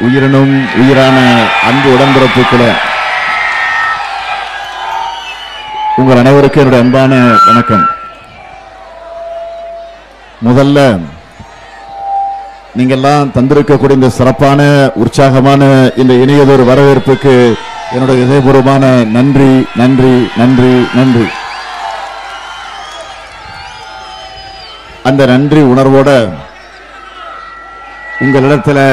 உயிரினும் உயிரான அன்பு உடன்பிறப்புகளே, உங்கள் அனைவருக்கும் என்னுடைய அன்பான வணக்கம். முதல்ல நீங்கெல்லாம் தந்திருக்கக்கூடிய இந்த சிறப்பான உற்சாகமான இந்த இணையதொரு வரவேற்புக்கு என்னுடைய இதயபூர்வமான நன்றி நன்றி நன்றி நன்றி. அந்த நன்றி உணர்வோட உங்களிடத்தில்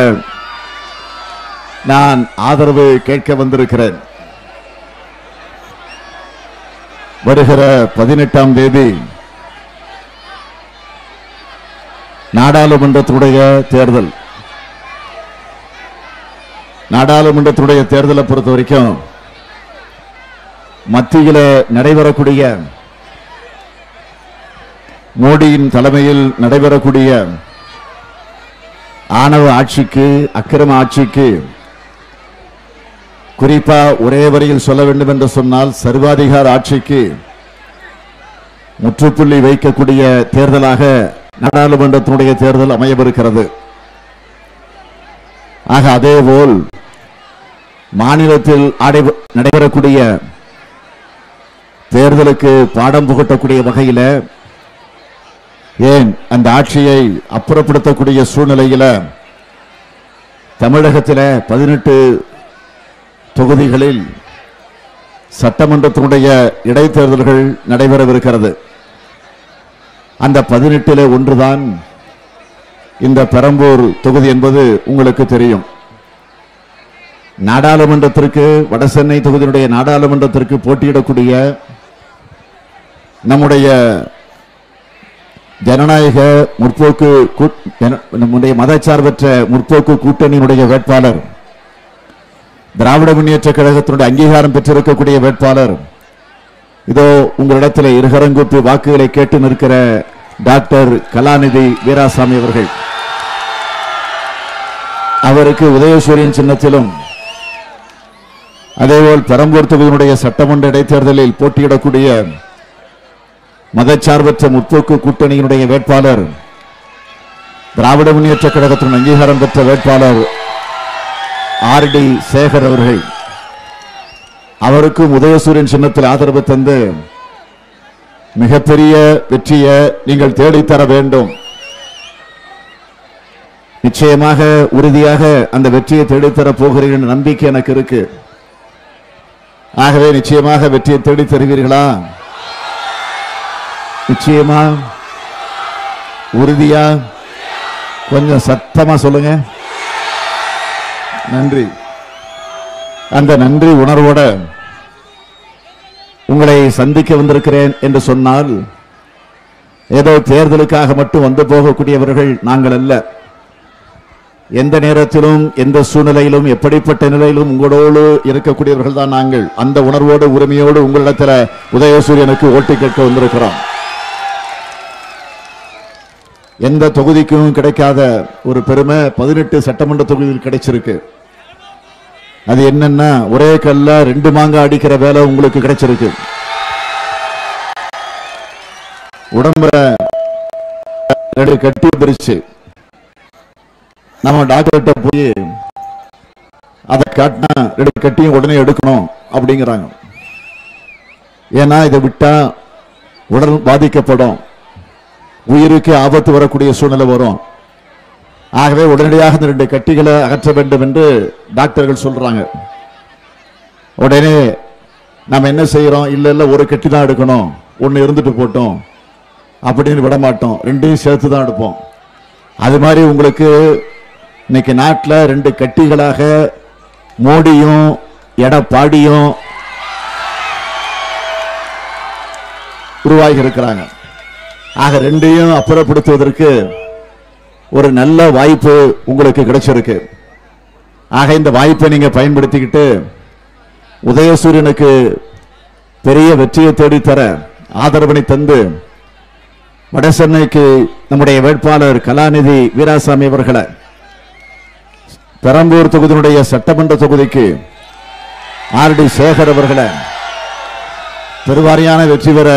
நான் ஆதரவு கேட்க வந்திருக்கிறேன். வருகிற 18ஆம் தேதி நாடாளுமன்றத்தினுடைய தேர்தல். நாடாளுமன்றத்தினுடைய தேர்தலை பொறுத்த வரைக்கும் மத்தியில நடைபெறக்கூடிய மோடியின் தலைமையில் நடைபெறக்கூடிய ஆணவ ஆட்சிக்கு, அக்கிரம ஆட்சிக்கு, குறிப்பா ஒரே வரியில் சொல்ல வேண்டும் என்று சொன்னால் சர்வாதிகார ஆட்சிக்கு முற்றுப்புள்ளி வைக்கக்கூடிய தேர்தலாக நாடாளுமன்றத்தினுடைய தேர்தல் அமையவிருக்கிறது. ஆக அதேபோல் மாநிலத்தில் நடைபெறக்கூடிய தேர்தலுக்கு பாடம் புகட்டக்கூடிய வகையில், ஏன் அந்த ஆட்சியை அப்புறப்படுத்தக்கூடிய சூழ்நிலையில் தமிழகத்தில் 18 தொகுதிகளில் சட்டமன்றத்தினுடைய இடைத்தேர்தல்கள் நடைபெறவிருக்கிறது. அந்த 18 ஒன்றுதான் இந்த பெரம்பூர் தொகுதி என்பது உங்களுக்கு தெரியும். நாடாளுமன்றத்திற்கு, வடசென்னை தொகுதியினுடைய நாடாளுமன்றத்திற்கு போட்டியிடக்கூடிய நம்முடைய ஜனநாயக முற்போக்கு, நம்முடைய மதச்சார்பற்ற முற்போக்கு கூட்டணியினுடைய வேட்பாளர், திராவிட முன்னேற்ற கழகத்தினுடைய அங்கீகாரம் பெற்றிருக்கக்கூடிய வேட்பாளர், இதோ உங்களிடத்தில் இருகரங்குப்பி வாக்குகளை கேட்டு நிற்கிற டாக்டர் கலாநிதி வீராசாமி அவர்கள். அவருக்கு உதயசூரியன் சின்னத்திலும், அதேபோல் பெரம்பூர் தொகுதியினுடைய சட்டமன்ற இடைத்தேர்தலில் போட்டியிடக்கூடிய மதச்சார்பற்ற முற்போக்கு கூட்டணியினுடைய வேட்பாளர், திராவிட முன்னேற்ற கழகத்தின் அங்கீகாரம் பெற்ற வேட்பாளர் RD சேகர் அவர்கள், அவருக்கும் உதயசூரியன் சின்னத்தில் ஆதரவு தந்து மிகப்பெரிய வெற்றியை நீங்கள் தேடித்தர வேண்டும். நிச்சயமாக, உறுதியாக அந்த வெற்றியை தேடித்தர போகிறீர்கள் என்ற நம்பிக்கை எனக்கு இருக்கு. ஆகவே நிச்சயமாக வெற்றியை தேடி தருவீர்களா? நிச்சயமா, உறுதியா? கொஞ்சம் சத்தமா சொல்லுங்க. நன்றி. அந்த நன்றி உணர்வோட உங்களை சந்திக்க வந்திருக்கிறேன் என்று சொன்னால், ஏதோ தேர்தலுக்காக மட்டும் வந்து போகக்கூடியவர்கள் நாங்கள் அல்ல. எந்த நேரத்திலும், எந்த சூழ்நிலையிலும், எப்படிப்பட்ட நிலையிலும் உங்களோடு இருக்கக்கூடியவர்கள் தான் நாங்கள். அந்த உணர்வோடு, உரிமையோடு உங்களிடத்தில் உதயசூரியனுக்கு ஓட்டு கேட்க வந்திருக்கிறோம். எந்த தொகுதிக்கும் கிடைக்காத ஒரு பெருமை 18 சட்டமன்ற தொகுதியில் கிடைச்சிருக்கு. அது என்னன்னா, ஒரே கல்ல 2 மாங்காய் அடிக்கிற வேலை உங்களுக்கு கிடைச்சிருக்கு. உடம்புல 2 கட்டி பிரிச்சு நம்ம டாக்டர்கிட்ட போய் அதை காட்டினா 2 கட்டியும் உடனே எடுக்கணும் அப்படிங்கிறாங்க. ஏன்னா இதை விட்டா உடல் பாதிக்கப்படும், உயிருக்கு ஆபத்து வரக்கூடிய சூழ்நிலை வரும். ஆகவே உடனடியாக இந்த 2 கட்டிகளை அகற்ற வேண்டும் என்று டாக்டர்கள் சொல்றாங்க. உடனே நாம் என்ன செய்யறோம்? இல்ல ஒரு கட்டி தான் எடுக்கணும், ஒன்னு இருந்துட்டு போட்டோம் அப்படின்னு விட மாட்டோம், 2ஐயும் சேர்த்து தான் எடுப்போம். அது மாதிரி உங்களுக்கு இன்னைக்கு நாட்டில் 2 கட்டிகளாக மோடியும் எடப்பாடியும் உருவாகி இருக்கிறாங்க. ஆக 2ஐயும் அப்புறப்படுத்துவதற்கு ஒரு நல்ல வாய்ப்பு உங்களுக்கு கிடைச்சிருக்கு. ஆக இந்த வாய்ப்பை நீங்க பயன்படுத்திக்கிட்டு உதயசூரியனுக்கு பெரிய வெற்றியை தேடித்தர ஆதரவினை தந்து, வடசென்னைக்கு நம்முடைய வேட்பாளர் கலாநிதி வீராசாமி அவர்களை, பெரம்பூர் தொகுதியினுடைய சட்டமன்ற தொகுதிக்கு RD சேகர் அவர்களை பெருவாரியான வெற்றி பெற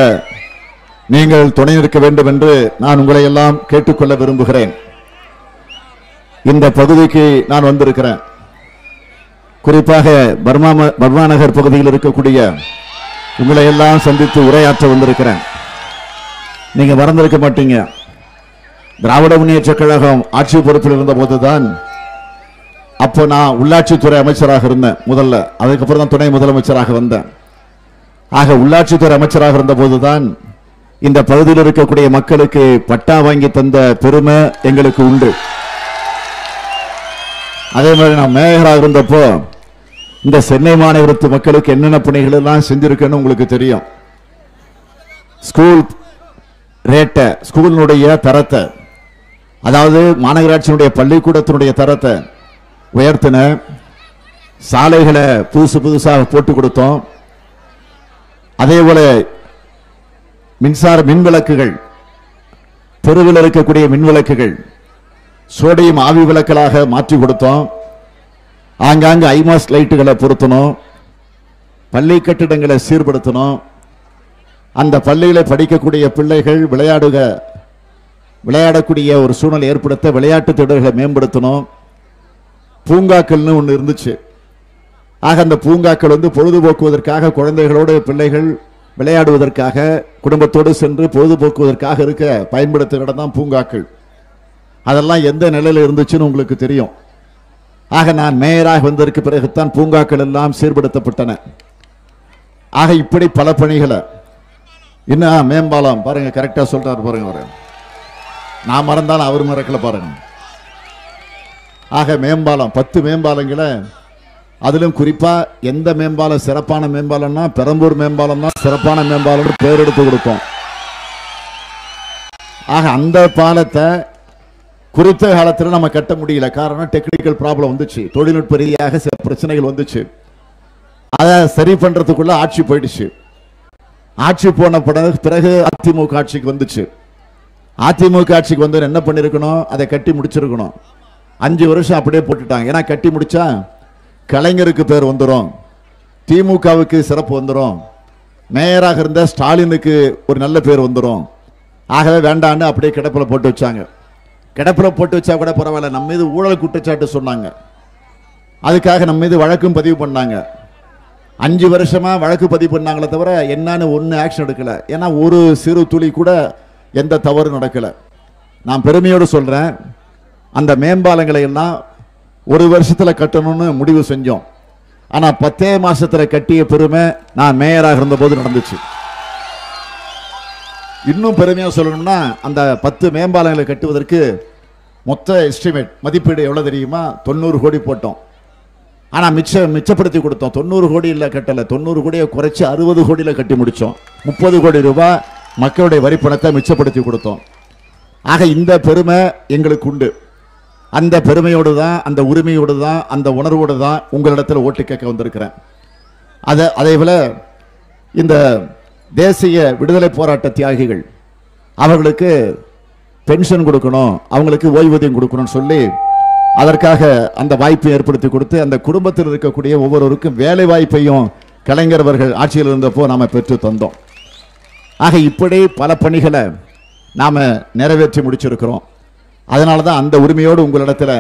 நீங்கள் துணை நிற்க வேண்டும் என்று நான் உங்களை எல்லாம் கேட்டுக்கொள்ள விரும்புகிறேன். இந்த பகுதிக்கு நான் வந்திருக்கிறேன். குறிப்பாக பர்மா நகர் பகுதியில் இருக்கக்கூடிய உங்களை எல்லாம் சந்தித்து உரையாற்ற வந்திருக்கிறேன். நீங்க மறந்திருக்க மாட்டீங்க. திராவிட முன்னேற்ற கழகம் ஆட்சி பொறுப்பில் இருந்த போதுதான், அப்போ நான் உள்ளாட்சித்துறை அமைச்சராக இருந்தேன் முதல்ல, அதுக்கப்புறம் தான் துணை முதலமைச்சராக வந்தேன். ஆக உள்ளாட்சித்துறை அமைச்சராக இருந்த போதுதான் இந்த பகுதியில் இருக்கக்கூடிய மக்களுக்கு பட்டா வாங்கி தந்த பெருமை எங்களுக்கு உண்டு. அதே மாதிரி நான் மேயராக இருந்தப்போ இந்த சென்னை மாநகரத்து மக்களுக்கு என்னென்ன பணிகள் எல்லாம் செஞ்சிருக்கேன்னு உங்களுக்கு தெரியும். ஸ்கூல் ரேட்டை, ஸ்கூலினுடைய தரத்தை, அதாவது மாநகராட்சியினுடைய பள்ளிக்கூடத்தினுடைய தரத்தை உயர்த்தின, சாலைகளை புதுசாக போட்டு கொடுத்தோம். அதே போல மின் விளக்குகள், தெருவில் இருக்கக்கூடிய மின் விளக்குகள் சோடியம் ஆவி விளக்கலாக மாற்றி கொடுத்தோம். ஆங்காங்கு ஐமாஸ் லைட்டுகளை பொருத்தணும், பள்ளி கட்டிடங்களை சீர்படுத்தணும். அந்த பள்ளிகளை படிக்கக்கூடிய பிள்ளைகள் விளையாடக்கூடிய ஒரு சூழ்நிலை ஏற்படுத்த விளையாட்டு திடல்களை மேம்படுத்தணும். பூங்காக்கள்னு ஒன்று இருந்துச்சு. ஆக அந்த பூங்காக்கள் பொழுதுபோக்குவதற்காக, குழந்தைகளோடு பிள்ளைகள் விளையாடுவதற்காக, குடும்பத்தோடு சென்று பொழுதுபோக்குவதற்காக பயன்படுத்துகிற இடம் தான் பூங்காக்கள். அதெல்லாம் எந்த நிலையில் இருந்துச்சுன்னு உங்களுக்கு தெரியும். ஆக நான் மேயராக வந்ததற்கு பிறகுதான் பூங்காக்கள் எல்லாம் சீர்படுத்தப்பட்டன. ஆக இப்படி பல பணிகளை, இன்னும் மேம்பாலம் பாருங்க, கரெக்டா சொல்றாரு பாருங்க அவரு, நான் மறந்தாலும் அவர் மறக்கல பாருங்க. ஆக மேம்பாலம் 10 மேம்பாலங்களை, அதிலும் குறிப்பா எந்த மேம்பாலம் சிறப்பான மேம்பாலம்னா பெரம்பூர் மேம்பாலம் தான் சிறப்பான மேம்பாலம் பேர் எடுத்து கொடுத்தோம். ஆக அந்த பாலத்தை குறித்த காலத்தில் நம்ம கட்ட முடியல. காரணம் டெக்னிக்கல் ப்ராப்ளம் வந்துச்சு, தொழில்நுட்ப ரீதியாக சில பிரச்சனைகள் வந்துச்சு. அதை சரி பண்றதுக்குள்ள ஆட்சி போயிடுச்சு. ஆட்சி போன பிறகு அதிமுக ஆட்சிக்கு வந்துச்சு. அதிமுக ஆட்சிக்கு வந்து என்ன பண்ணிருக்கணும், அதை கட்டி முடிச்சிருக்கணும். 5 வருஷம் அப்படியே போட்டுட்டாங்க. ஏன்னா கட்டி முடிச்சா கலைஞருக்கு பேர் வந்துடும், திமுகவுக்கு சிறப்பு வந்துடும், மேயராக இருந்த ஸ்டாலினுக்கு ஒரு நல்ல பேர் வந்துடும். ஆகவே வேண்டான்னு அப்படியே கிடப்பில் போட்டு வச்சாங்க. கிடப்பில் போட்டு வச்சா கூட பரவாயில்ல, நம்ம மீது ஊழல் குற்றச்சாட்டு சொன்னாங்க. அதுக்காக நம்ம மீது வழக்கும் பதிவு பண்ணாங்க. 5 வருஷமா வழக்கு பதிவு பண்ணாங்களே தவிர என்னன்னு ஒன்றும் ஆக்ஷன் எடுக்கல. ஏன்னா ஒரு சிறு துளி கூட எந்த தவறு நடக்கல. நான் பெருமையோடு சொல்றேன், அந்த மேம்பாலங்களை எல்லாம் 1 வருஷத்துல கட்டணும்னு முடிவு செஞ்சோம். ஆனா 10 மாசத்துல கட்டிய பெருமை நான் மேயராக இருந்த போது நடந்துச்சு. இன்னும் பெருமையா சொல்லணும்னா, அந்த 10 மேம்பாலங்களை கட்டுவதற்கு மொத்த எஸ்டிமேட் மதிப்பீடு எவ்வளவு தெரியுமா? 90 கோடி போட்டோம். ஆனா மிச்சப்படுத்தி கொடுத்தோம். 90 கோடி இல்ல கட்டல, 90 கோடியை குறைச்சு 60 கோடியில கட்டி முடிச்சோம். 30 கோடி ரூபாய் மக்களுடைய வரி பணத்தை மிச்சப்படுத்தி கொடுத்தோம். ஆக இந்த பெருமை எங்களுக்கு உண்டு. அந்த பெருமையோடு தான், அந்த உரிமையோடு தான், அந்த உணர்வோடு தான் உங்களிடத்தில் ஓட்டு கேட்க வந்திருக்கிறேன். அதே போல இந்த தேசிய விடுதலை போராட்ட தியாகிகள், அவர்களுக்கு பென்ஷன் கொடுக்கணும், அவங்களுக்கு ஓய்வூதியம் கொடுக்கணும்னு சொல்லி அதற்காக அந்த வாய்ப்பை ஏற்படுத்தி கொடுத்து அந்த குடும்பத்தில் இருக்கக்கூடிய ஒவ்வொருவருக்கும் வேலை வாய்ப்பையும் கலைஞர் அவர்கள் ஆட்சியில் இருந்தப்போ நாம பெற்று தந்தோம். ஆக இப்படி பல பணிகளை நாம நிறைவேற்றி முடிச்சிருக்கிறோம். அதனால தான் அந்த உரிமையோடு உங்களிடத்தில்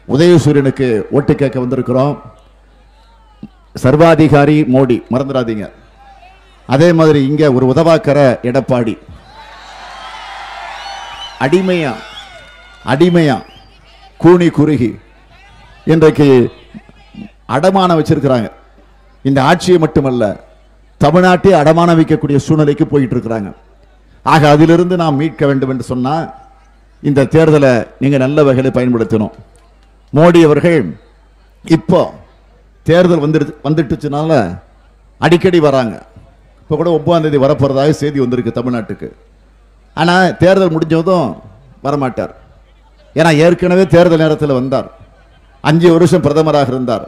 உதயசூரியனுக்கு ஓட்டு கேட்க வந்திருக்கிறோம். சர்வாதிகாரி மோடி மறந்துடாதீங்க. அதே மாதிரி இங்க ஒரு உதவாக்கர எடப்பாடி, அடிமையா கூனி குறுகி இன்றைக்கு அடமான வச்சிருக்கிறாங்க. இந்த ஆட்சியை மட்டுமல்ல, தமிழ்நாட்டை அடமான வைக்கக்கூடிய சூழ்நிலைக்கு போயிட்டு இருக்கிறாங்க. ஆக அதிலிருந்து நாம் மீட்க வேண்டும் என்று சொன்னா இந்த தேர்தலை நீங்க நல்ல வகையில் பயன்படுத்தணும். மோடி அவர்கள் இப்போ தேர்தல் வந்துட்டுச்சுனால அடிக்கடி வராங்க. இப்போ கூட 9ஆம் தேதி வரப்போறதாக செய்தி வந்திருக்கு தமிழ்நாட்டுக்கு. ஆனா தேர்தல் முடிஞ்சதும் வரமாட்டார். ஏன்னா ஏற்கனவே தேர்தல் நேரத்தில் வந்தார், 5 வருஷம் பிரதமராக இருந்தார்.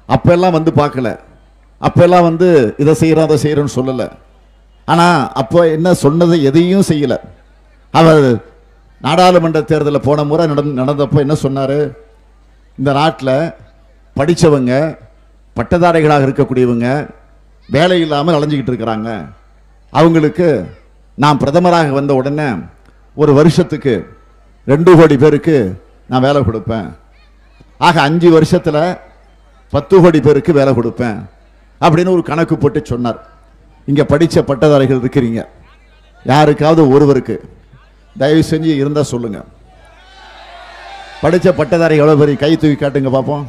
அப்பெல்லாம் வந்து பார்க்கல, அப்பெல்லாம் வந்து இதை செய்யறோம் அதை செய்யறோம்னு சொல்லல. ஆனா அப்போ என்ன சொன்னதை எதையும் செய்யல. அவர் நாடாளுமன்ற தேர்தலில் போன முறை நடந்தப்போ என்ன சொன்னாரு, இந்த நாட்டில் படித்தவங்க, பட்டதாரிகளாக இருக்கக்கூடியவங்க வேலை இல்லாமல் அலைஞ்சிக்கிட்டு இருக்கிறாங்க, அவங்களுக்கு நான் பிரதமராக வந்த உடனே ஒரு வருஷத்துக்கு 2 கோடி பேருக்கு நான் வேலை கொடுப்பேன். ஆக 5 வருஷத்துல 10 கோடி பேருக்கு வேலை கொடுப்பேன் அப்படின்னு ஒரு கணக்கு போட்டு சொன்னார். இங்க படிச்ச பட்டதாரிகள் இருக்கிறீங்க, யாருக்காவது ஒருவருக்கு தயவு செஞ்சு இருந்தா சொல்லுங்க. படிச்ச பட்டதாரி எவ்வளவு பேர் கை தூக்கி காட்டுங்க பார்ப்போம்.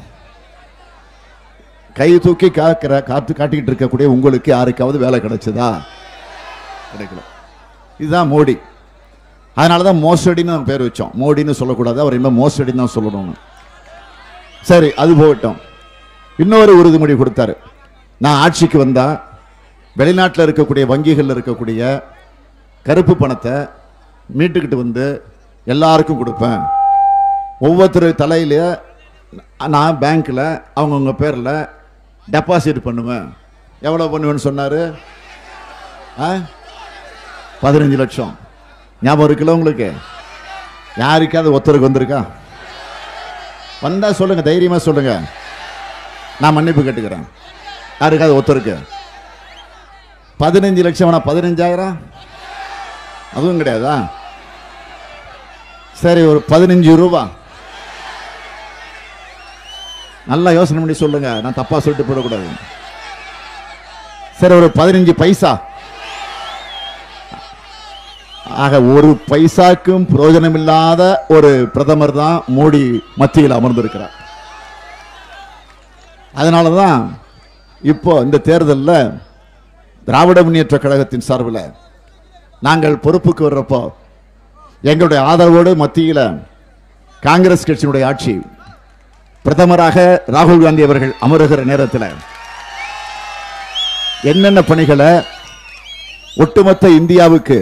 கை தூக்கி காட்டிக்கிட்டு இருக்கக்கூடிய உங்களுக்கு யாருக்காவது வேலை கிடைச்சதா? கிடைக்கல. இதுதான் மோடி. அதனாலதான் மோசடின்னு நம்ம பேர் வச்சோம். மோடின்னு சொல்லக்கூடாது, அவர் இன்னும் மோசடின்னு தான் சொல்லணும். சரி, அது போகட்டும். இன்னொரு உறுதிமொழி கொடுத்தாரு. நான் ஆட்சிக்கு வந்தா வெளிநாட்டில் இருக்கக்கூடிய வங்கிகள் இருக்கக்கூடிய கருப்பு பணத்தை மீட்டுக்கிட்டு வந்து எல்லாருக்கும் கொடுப்பேன். ஒவ்வொருத்தர் தலையில நான் பேங்க்ல அவங்கவுங்க பேர்ல டெபாசிட் பண்ணுவேன். எவ்வளவு பண்ணுவேன்னு சொன்னாரு? 15 லட்சம். ஞாபகம் இருக்குல்ல உங்களுக்கு? யாருக்காவது ஒருத்தருக்கு வந்திருக்கா? வந்தா சொல்லுங்க, தைரியமா சொல்லுங்க, நான் மன்னிப்பு கேட்டுக்கிறேன். யாருக்காவது ஒருத்தருக்கு 15 லட்சம் 15,000 அதுவும் கிடையாதா? சரி, ஒரு 15 ரூபா. நல்லா யோசனை பண்ணி சொல்லுங்க, நான் தப்பா சொல்லிட்டு போடக்கூடாது. சரி, ஒரு 15 பைசா. ஆக ஒரு பைசாக்கும் பிரயோஜனம் இல்லாத ஒரு பிரதமர் தான் மோடி மத்தியில் அமர்ந்திருக்கிறார். அதனாலதான் இப்போ இந்த தேர்தலில் திராவிட முன்னேற்ற கழகத்தின் சார்பில் நாங்கள் பொறுப்புக்கு வர்றப்போ எங்களுடைய ஆதரவோடு மத்தியில் காங்கிரஸ் கட்சியினுடைய ஆட்சி பிரதமராக ராகுல் காந்தி அவர்கள் அமருகிற நேரத்தில் என்னென்ன பணிகளை ஒட்டுமொத்த இந்தியாவுக்கு,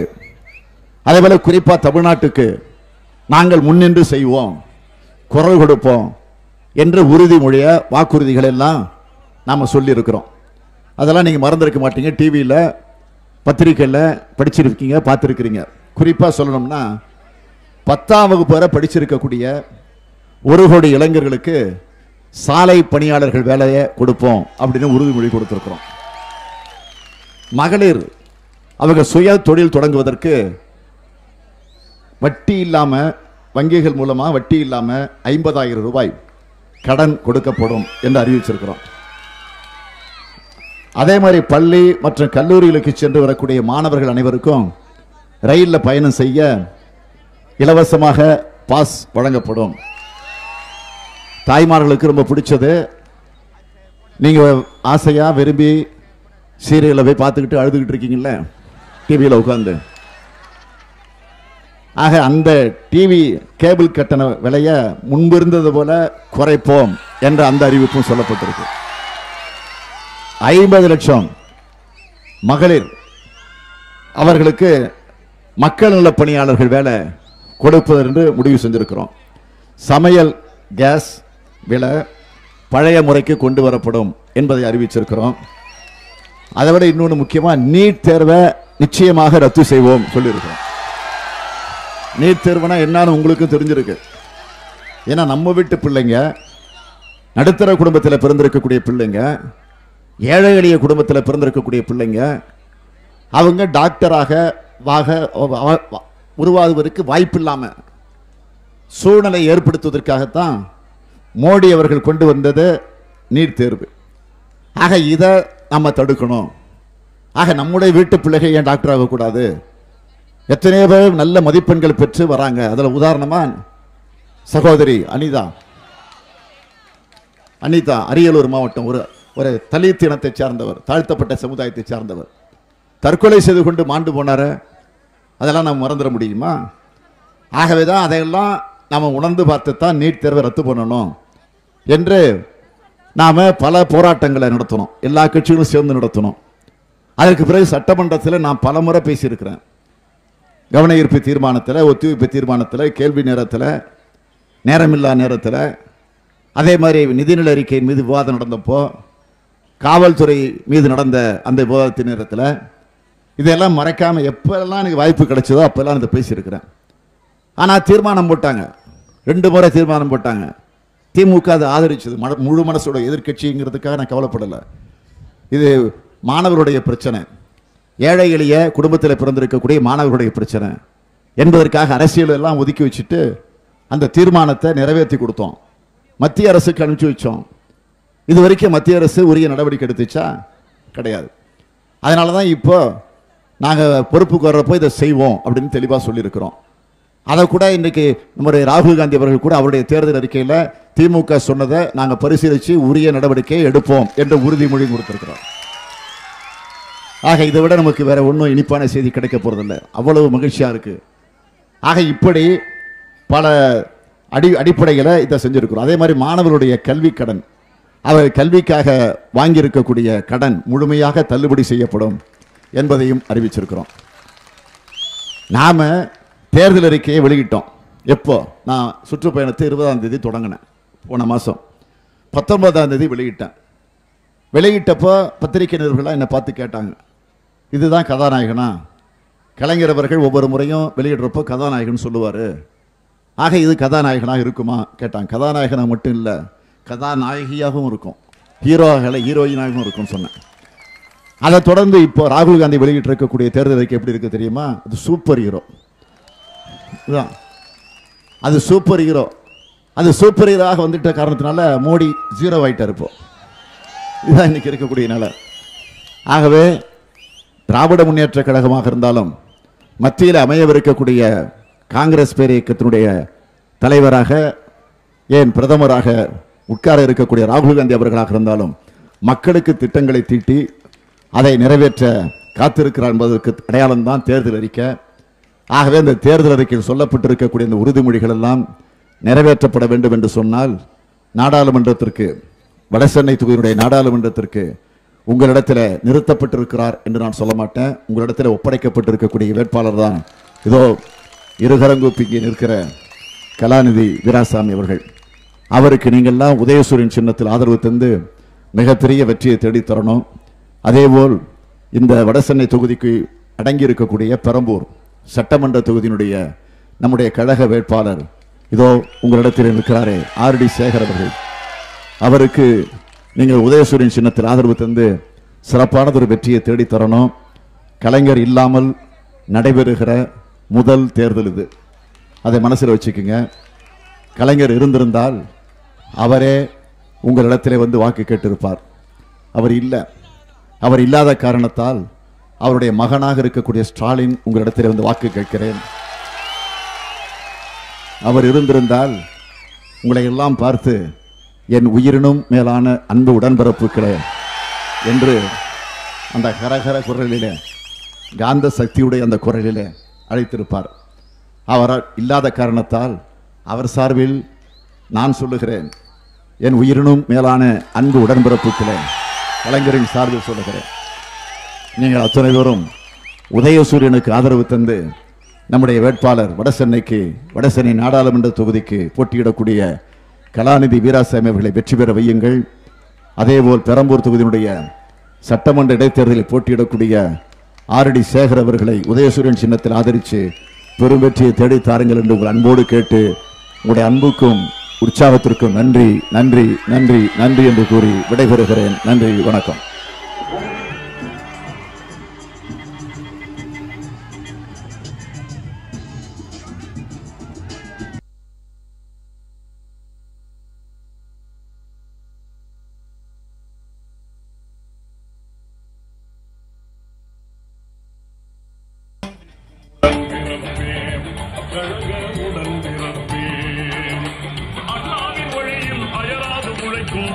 அதேபோல குறிப்பா தமிழ்நாட்டுக்கு நாங்கள் முன்னின்று செய்வோம், குரல் கொடுப்போம் என்ற உறுதிமொழிய வாக்குறுதிகள் எல்லாம் நாம சொல்லி இருக்கிறோம். அதெல்லாம் நீங்க மறந்திருக்க மாட்டீங்க. டிவியில் பத்திரிகையில் படிச்சிருக்கீங்க, பார்த்துருக்கிறீங்க. குறிப்பா சொல்லணும்னா 10ஆம் வகுப்பு வரை படிச்சிருக்கக்கூடிய 1 கோடி இளைஞர்களுக்கு சாலை பணியாளர்கள் வேலையை கொடுப்போம் அப்படின்னு உறுதிமொழி கொடுத்திருக்கிறோம். மகளிர் அவங்க சுய தொழில் தொடங்குவதற்கு வட்டி இல்லாம, வங்கிகள் மூலமா வட்டி இல்லாம 50,000 ரூபாய் கடன் கொடுக்கப்படும் என்று அறிவிச்சிருக்கிறோம். அதே மாதிரி பள்ளி மற்றும் கல்லூரிகளுக்கு சென்று வரக்கூடிய மாணவர்கள் அனைவருக்கும் ரயிலில் பயணம் செய்ய இலவசமாக பாஸ் வழங்கப்படும். தாய்மார்களுக்கு ரொம்ப பிடிச்சது, நீங்க ஆசையா விரும்பி சீரியலை போய் பார்த்துக்கிட்டு அழுதுகிட்டு இருக்கீங்கல்ல டிவியில் உட்கார்ந்து. ஆக அந்த டிவி கேபிள் கட்டண விலையை முன்பு இருந்தது போல குறைப்போம் என்ற அந்த அறிவிப்பும் சொல்லப்பட்டிருக்கு. 50 லட்சம் மகளிர் அவர்களுக்கு மக்கள் நல பணியாளர்கள் வேலை கொடுப்பது என்று முடிவு செஞ்சிருக்கிறோம். சமையல் கேஸ் விலை பழைய முறைக்கு கொண்டு வரப்படும் என்பதை அறிவிச்சிருக்கிறோம். அதை விட இன்னொன்று முக்கியமா, நீட் தேர்வை நிச்சயமாக ரத்து செய்வோம் சொல்லியிருக்கிறோம். நீட் தேர்வுனா என்னன்னு உங்களுக்கு தெரிஞ்சிருக்கு. ஏன்னா நம்ம வீட்டு பிள்ளைங்க, நடுத்தர குடும்பத்தில் பிறந்திருக்கக்கூடிய பிள்ளைங்க, ஏழை எளிய குடும்பத்தில் பிறந்திருக்கக்கூடிய பிள்ளைங்க, அவங்க டாக்டராக உருவாகுவதற்கு வாய்ப்பு இல்லாம சூழ்நிலை ஏற்படுத்துவதற்காகத்தான் மோடி அவர்கள் கொண்டு வந்தது நீட் தேர்வு. ஆக இதை நம்ம தடுக்கணும். ஆக நம்முடைய வீட்டு பிள்ளைகள் ஏன் டாக்டர் ஆகக்கூடாது? எத்தனையோ பேர் நல்ல மதிப்பெண்கள் பெற்று வராங்க. அதுல உதாரணமா சகோதரி அனிதா அரியலூர் மாவட்டம், ஒரு தலித் இனத்தை சார்ந்தவர், தாழ்த்தப்பட்ட சமுதாயத்தை சார்ந்தவர், தற்கொலை செய்து கொண்டு மாண்டு போனாரு. அதெல்லாம் நம்ம மறந்துட முடியுமா? ஆகவேதான் அதையெல்லாம் நாம உணர்ந்து பார்த்துத்தான் நீட் தேர்வை ரத்து பண்ணணும் என்று நாம பல போராட்டங்களை நடத்தணும். எல்லா கட்சிகளும் சேர்ந்து நடத்தணும். அதற்கு பிறகு சட்டமன்றத்தில் நான் பல முறை பேசியிருக்கிறேன். கவன ஈர்ப்பு தீர்மானத்தில், ஒத்திவைப்பு தீர்மானத்தில், கேள்வி நேரத்தில், நேரமில்லா நேரத்தில், அதே மாதிரி நிதிநிலை அறிக்கையின் மீது விவாதம் நடந்தப்போ, காவல்துறை மீது நடந்த அந்த விவாதத்தின் நேரத்தில், இதெல்லாம் மறைக்காம எப்பெல்லாம் எனக்கு வாய்ப்பு கிடைச்சதோ அப்பெல்லாம் இதை பேசியிருக்கிறேன். ஆனால் தீர்மானம் போட்டாங்க, 2 முறை தீர்மானம் போட்டாங்க. திமுக அதை ஆதரிச்சது. முழு மனசோட எதிர்கட்சிங்கிறதுக்காக நான் கவலைப்படலை. இது மாணவருடைய பிரச்சனை, ஏழை எளிய குடும்பத்தில் பிறந்திருக்கக்கூடிய மாணவர்களுடைய பிரச்சனை என்பதற்காக அரசியல் எல்லாம் ஒதுக்கி வச்சுட்டு அந்த தீர்மானத்தை நிறைவேற்றி கொடுத்தோம். மத்திய அரசுக்கு அனுப்பிச்சு வச்சோம். இது வரைக்கும் மத்திய அரசு உரிய நடவடிக்கை எடுத்துச்சா? கிடையாது. அதனால தான் இப்போ நாங்கள் பொறுப்புக்கு வர்றப்போ இதை செய்வோம் அப்படின்னு தெளிவாக சொல்லியிருக்கிறோம். அதை கூட இன்றைக்கு நம்முடைய ராகுல் காந்தி அவர்கள் கூட அவருடைய தேர்தல் அறிக்கையில் திமுக சொன்னதை நாங்கள் பரிசீலித்து உரிய நடவடிக்கை எடுப்போம் என்ற உறுதிமொழி கொடுத்திருக்கிறோம். ஆக இதை விட நமக்கு வேற ஒன்றும் இனிப்பான செய்தி கிடைக்க போறதில்லை. அவ்வளவு மகிழ்ச்சியாக இருக்கு. ஆக இப்படி பல அடிப்படையில் இதை செஞ்சிருக்கிறோம். அதே மாதிரி மாணவர்களுடைய கல்வி கடன், அவர் கல்விக்காக வாங்கியிருக்கக்கூடிய கடன் முழுமையாக தள்ளுபடி செய்யப்படும் என்பதையும் அறிவிச்சிருக்கிறோம். நாம தேர்தல் அறிக்கையை வெளியிட்டோம். எப்போ? நான் சுற்றுப்பயணத்தை 20ஆம் தேதி தொடங்கினேன். போன மாதம் 19ஆம் தேதி வெளியிட்டேன். வெளியிட்டப்போ பத்திரிகை நிருபர்களாக என்னை பார்த்து கேட்டாங்க, இதுதான் கதாநாயகனா? கலைஞர் அவர்கள் ஒவ்வொரு முறையும் வெளியிடுறப்போ கதாநாயகன் சொல்லுவார். ஆக இது கதாநாயகனாக இருக்குமா கேட்டாங்க. கதாநாயகனாக மட்டும் இல்லை, கதாநாயகியாகவும் இருக்கும், ஹீரோயினாகவும் இருக்கும்னு சொன்னேன். அதை தொடர்ந்து இப்போ ராகுல் காந்தி வெளியிட்டு இருக்கக்கூடிய தேர்தல் அறிக்கை எப்படி இருக்கு தெரியுமா? அது சூப்பர் ஹீரோ. அது சூப்பர் ஹீரோ. அது சூப்பர் ஹீரோவாக வந்துட்ட காரணத்தினால மோடி 0 ஆயிட்டார். இப்போ இதுதான் இன்னைக்கு இருக்கக்கூடிய நிலை. ஆகவே திராவிட முன்னேற்ற கழகமாக இருந்தாலும் மத்தியில் அமையவிருக்கக்கூடிய காங்கிரஸ் பேரியக்கத்தினுடைய தலைவராக, ஏன் பிரதமராக உட்கார இருக்கக்கூடிய ராகுல் காந்தி அவர்களாக இருந்தாலும் மக்களுக்கு திட்டங்களை தீட்டி அதை நிறைவேற்ற காத்திருக்கிறார் என்பதற்கு அடையாளம் தான் தேர்தல் அறிக்கை. ஆகவே இந்த தேர்தல் அறிக்கையில் சொல்லப்பட்டிருக்கக்கூடிய இந்த உறுதிமொழிகள் எல்லாம் நிறைவேற்றப்பட வேண்டும் என்று சொன்னால் நாடாளுமன்றத்திற்கு, வடசென்னை தொகுதியினுடைய நாடாளுமன்றத்திற்கு உங்களிடத்தில் நிறுத்தப்பட்டிருக்கிறார் என்று நான் சொல்ல மாட்டேன். உங்களிடத்தில் ஒப்படைக்கப்பட்டிருக்கக்கூடிய வேட்பாளர் தான் இதோ இருகரங்கூப்பி நிற்கிற கலாநிதி வீராசாமி அவர்கள். அவருக்கு நீங்கள்லாம் உதயசூரியன் சின்னத்தில் ஆதரவு தந்து மிகப்பெரிய வெற்றியை தேடித்தரணும். அதேபோல் இந்த வடசென்னை தொகுதிக்கு அடங்கி இருக்கக்கூடிய பெரம்பூர் சட்டமன்ற தொகுதியினுடைய நம்முடைய கழக வேட்பாளர் இதோ உங்களிடத்தில் இருக்கிறாரே ஆர்டி சேகர் அவர்கள், அவருக்கு நீங்கள் உதயசூரியன் சின்னத்தில் ஆதரவு தந்து சிறப்பானதொரு வெற்றியை தேடித்தரணும். கலைஞர் இல்லாமல் நடைபெறுகிற முதல் தேர்தல் இது. அதை மனசில் வச்சுக்கோங்க. கலைஞர் இருந்திருந்தால் அவரே உங்களிடத்திலே வந்து வாக்கு கேட்டிருப்பார். அவர் இல்லை. அவர் இல்லாத காரணத்தால் அவருடைய மகனாக இருக்கக்கூடிய ஸ்டாலின் உங்களிடத்திலே வந்து வாக்கு கேட்கிறேன். அவர் இருந்திருந்தால் உங்களை எல்லாம் பார்த்து என் உயிரினும் மேலான அன்பு உடன்பிறப்புகளே என்று அந்த கரகர குரலிலே, காந்த சக்தியுடைய அந்த குரலிலே அழைத்திருப்பார். அவர் இல்லாத காரணத்தால் அவர் சார்பில் நான் சொல்லுகிறேன், என் உயிரினும் மேலான அன்பு உடன்பிறப்புகளே, கலைஞரின் சார்பில் சொல்லுகிறேன், நீங்கள் அத்தனை பேரும் உதயசூரியனுக்கு ஆதரவு தந்து நம்முடைய வேட்பாளர் வடசென்னை நாடாளுமன்ற தொகுதிக்கு போட்டியிடக்கூடிய கலாநிதி வீராசாமி அவர்களை வெற்றி பெற வையுங்கள். அதேபோல் பெரம்பூர் தொகுதியினுடைய சட்டமன்ற இடைத்தேர்தலில் போட்டியிடக்கூடிய ஆர்டி சேகர் அவர்களை உதயசூரியன் சின்னத்தில் ஆதரித்து பெரும் வெற்றியை தேடி தாருங்கள் என்று உங்கள் அன்போடு கேட்டு, உங்களுடைய அன்புக்கும் உற்சாகத்திற்கும் நன்றி நன்றி நன்றி நன்றி என்று கூறி விடைபெறுகிறேன். நன்றி, வணக்கம்.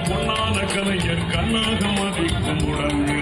பொன்னான கலைஞர் கண்ணாக மதிக்கும் உடனே